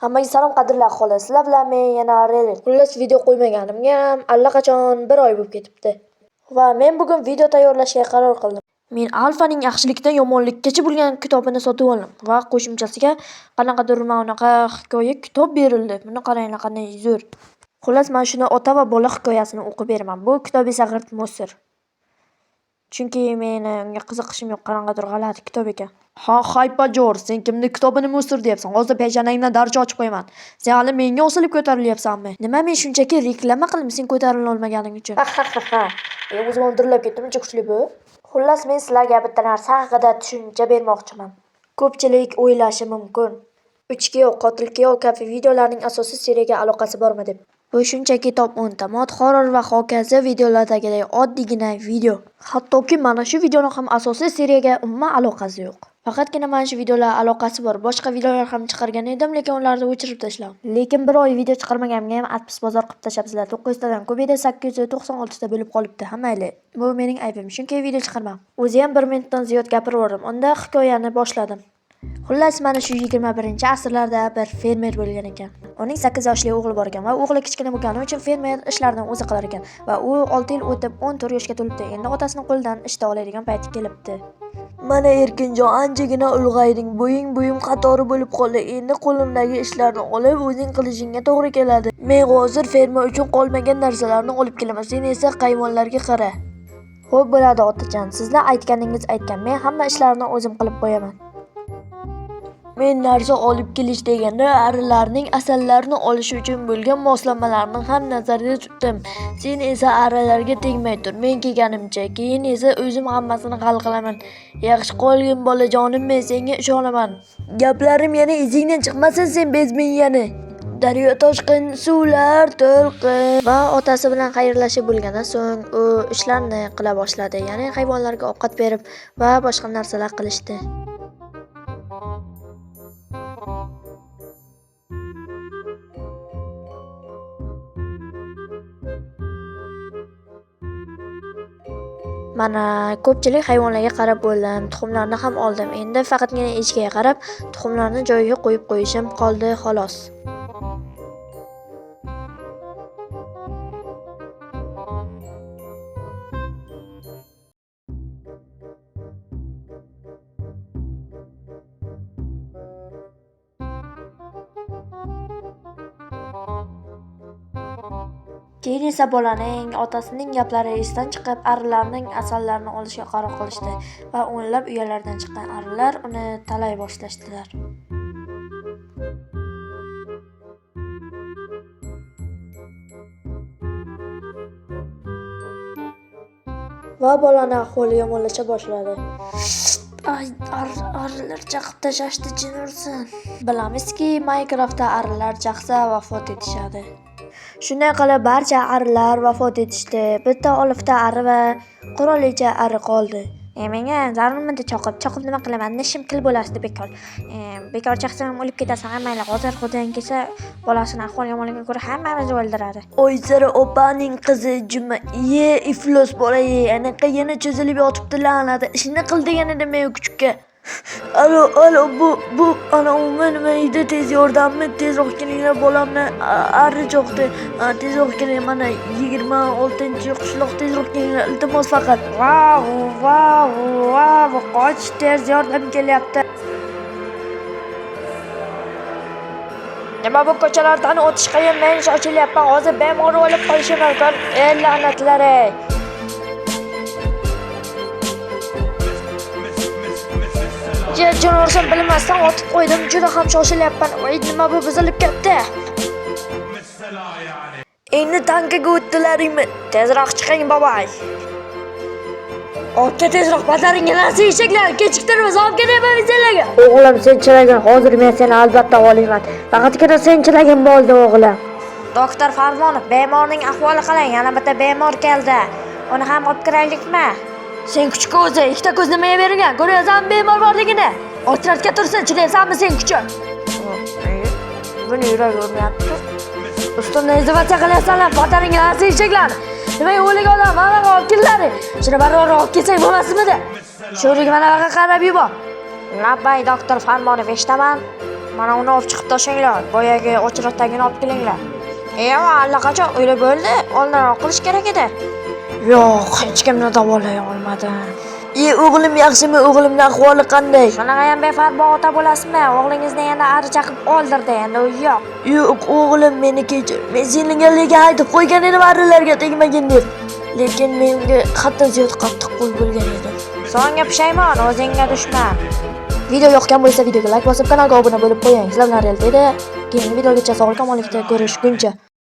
Hammaga salom qadrli aholi. Sizlar bilan men yana Reddit. Xullas video qo'ymaganimga ham allaqachon 1 oy bo'lib ketibdi. Va men bugun video tayyorlashga qaror qildim. Men Alfaning yaxshilikdan yomonlikkacha bo'lgan kitobini sotib oldim va qo'shimchasiga qanaqadir unaqa hikoya kitob berildi. Buni qaranglar qanday zo'r. Xullas men shuni ota va bola hikoyasini o'qib beraman. Bu kitob esa g'irt musir. Chunki meni unga qiziqishim yo'q, qanaqadir g'alati kitob ekan. Ha, haypajor, sen kimni kitobini musir deyapsan? Hozir peshonangdan darcha ochib qo'yaman. Sen hali menga osilib ko'tarilyapsanmi? Nima, men shunchaki reklama qildim sen ko'tarila olmaganing uchun. O'zim o'ndirlab ketdim, uncha kuchli bu. Xullas men sizlarga bitta narsa haqida tushuncha bermoqchiman. Ko'pchilik o'ylashi mumkin. 3 qotil kuyov kabi videolarning asosiy seriyaga aloqasi bormi deb. Bu shunchaki top 10 ta mod horror va hokazo videolardagidek oddiygina video. Hattoki mana shu videoning ham asosiy seriyaga umuman aloqasi yo'q. Faqatgina mana shu videolar aloqasi bor. Boshqa videolar ham chiqargan edim, lekin ularni o'chirib tashladim. Lekin 1 oy video chiqarmaganimga ham atpis bozor qilib tashlabsizlar. 900 tadan ko'p edi, 896 ta bo'lib qolibdi hammanglar. Bu mening aybim, chunki video chiqarmam. O'zi ham 1 minutdan ziyod gapiraverdim. Unda hikoyani boshladim. Xullas mana shu 21-asrlarda bir fermer bo'lgan ekan. Uning 8 yoshli o'g'li bor ekan va o'g'li kichkina bo'lgani uchun fermer ishlarni o'zi qilar ekan va u 6 yil o'tib 14 yoshga to'libdi. Endi otasining qo'lidan ishda oladigan payti kelibdi. Mana Erkinjon, anchagina ulg'ayding, bo'ying qatori bo'lib qoldi. Endi qo'limdagi ishlarni olib o'zing qilishingga to'g'ri keladi. Men hozir ferma uchun qolmagan narsalarni olib kelaman. Sen esa hayvonlarga qara. Xo'p bo'ladi otajon, sizlar aytganingiz aytgan. Men hamma ishlarni o'zim qilib qo'yaman. Men narsa olib kelish deganda arilarning asallarini olish uchun bo'lgan moslamalarni ham nazarda tutdim. Sen esa arilarga tegmay tur. Men kelganimcha, keyin esa o'zim hammasini hal qilaman. Yaxshi qolgin bolajonim, men senga ishonaman. Gaplarim yana izingdan chiqmasin sen bezmiyani. Daryo toshqin, suvlar to'lqin. Va otasi bilan xayrlashib bo'lgandan so'ng u ishlarni qila boshladi. Ya'ni hayvonlarga ovqat berib va boshqa narsalar qilishdi. Mana ko'pchilik hayvonlarga qarab bo'ldim, tuxumlarni ham oldim. Endi faqatgina echkiga qarab, tuxumlarni joyiga qo'yib qo'yishim qoldi xolos. Keyin esa bolaning otasining gaplari esdan chiqib, arilarning asallarini olishga qaror qilishdi va o'nlab uyalardan chiqqan arilar uni talay boshlashdilar. Va bolaning ahvoli yomonlasha boshladi. Arilar chaqib tashlashdi, jin ursin. Bilamizki, Minecraftda arilar chaqsa vafot etishadi. Shunday qilib barcha arilar vafot etishdi. Bitta olifta ari va qurolicha ari qoldi. Menga zarurmidi choqib nima qilaman? Nishim kil bo'ladi bekor. Bekor chaqsam o'lib ketasan hammanglar. Hozir xudoing kelsa, bolasini ahvoli yomonligiga ko'ra hammamizni o'ldiradi. Oysara opaning qizi Juma, iflos bola, anaqa yana cho'zilib yotibdi la'nati. Ishni qil degan edim men kuchukka. Alo, bu ana nima edi, tez yordammi? Tezroq kelinglar, bolamni ari cho'qdi. Tezroq keling, mana 26-qishloq, tezroq kelinglar, iltimos faqat. Wow, qoch, tez yordam kelyapti. Nima bu ko'chalardan o'tish qiyin, men shoshilyapman. Hozir bemor olib qolishim mumkin. La'natlar ey. Jin ursin bilmasdan otib qo'ydim. Juda ham shoshilyapman. Voy, nima bu buzilib ketdi? Endi tankaga o'tdilaringmi? Tezroq chiqing, bobay. Aka tezroq bataringga narsa yechaklar, kechiktirmas, olib kelyapman sizlarga. O'g'lim, sen chilagin, hozir men seni albatta olayman. Faqatgina sen chilagin bo'ldi, o'g'lim. Doktor Farmonov, bemorning ahvoli qalay? Yana bitta bemor keldi. Uni ham olib kiraylikmi? Sen kuchuk o'zi, ikkita ko'z nimaga berilgan? Ko'raysan bemor borligini? O'tiratga tursin, chilaysanmi sen kuchuk? Buni yuragi urmayapti. Ustimda izvatsiya qilyapsanlar, bataringga narsa yechaklar. Nimaga o'lik odam, mana olib kellaring. Shuni baribir olib kelsang bo'lmasmidi? Sho'rlik mana buyoqqa qarab yubor. Labbay doktor Farmonov, eshitaman. Mana uni olib chiqib tashinglar. Boyagi ochroqdagini olib kelinglar. Allaqachon o'ylab bo'ldi. Oldinroq qilish kerak edi. Yo'q, hech kimni davolay olmadim. O'g'lim yaxshimi? O'g'limning ahvoli qanday? Shunaqa ham befarq ota bo'lasizmi? O'g'lingizni yana ari chaqib o'ldirdi endi u yo'q. Yo'q, o'g'lim meni kechir. Men senga aytib qo'ygan edim arilarga tegmagin deb. Lekin menga qattiq qattiq qo'l bo'lgan edi. Songa pushaymon, o'zingga dushman. Video yoqgan bo'lsa videoga like bosib, kanalga obuna bo'lib qo'ying. Sizlar bilan Real edi. Keyingi videogacha sog'lik omonlikda ko'rishguncha